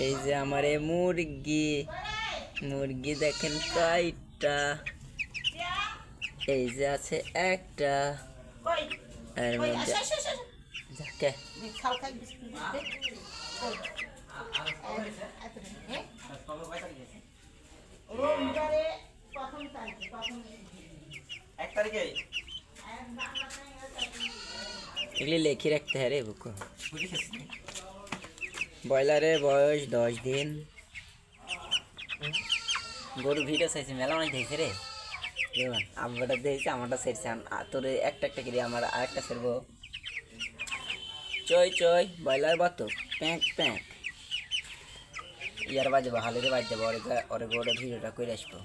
এই যে আমার এই মুরগি, মুরগি দেখেন কয়টা, এই যে আছে একটা, এর মধ্যে যাকে এগুলি লেখি রাখতে হ্যাঁ রে বুকু। ব্রয়লারের বয়স 10 দিন। গরু ভিডিও চাইছে মেলা অনেক দেখছে রে, আব্বাটা দেখছে আমারটা সেরছে, তোর একটা একটা করে আমার আরেকটা সেরবো। চই চই ব্রয়লার বাতো প্যাঁক প্যাঁক ইয়ার বাজবো, হালিরে বাজ যাবো, ওরে গরুর ভিডিওটা করে আসবো।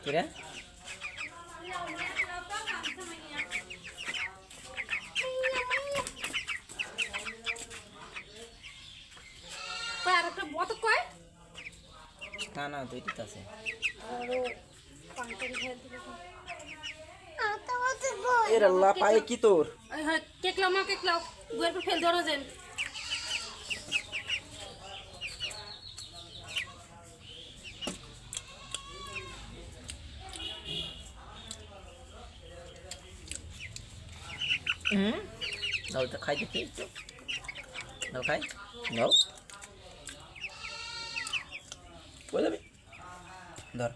কিরা না না দুইটি তো আছে। এর আল্লাহ পায়ে কি তোর কেকলাও মা কেকলাও গুয়ের পর ফেল ধরো যেন দাও তো খাই দেখি, দাও খাই, দাও বলে যাবি ধর।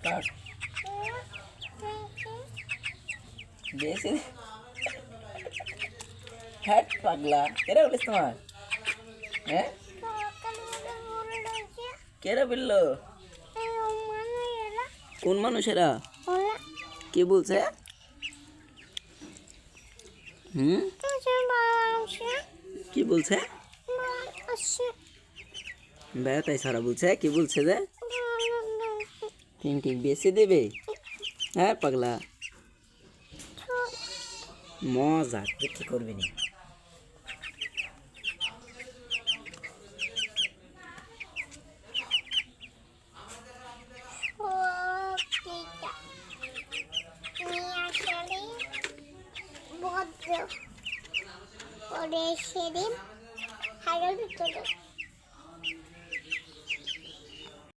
কাট বেশি হ্যাট পাগলা কেরা বলিস তোমার, হ্যাঁ কেরা বললো, কোন মানুষেরা কে বলছে? কি বলছে? বেড়াতাই সারা বলছে কি বলছে যে ঠিক বেশি দেবে, হ্যাঁ পাগলা মজা কি করবি না। ভদ্র ওরে সেদিন হাজার ভিতরে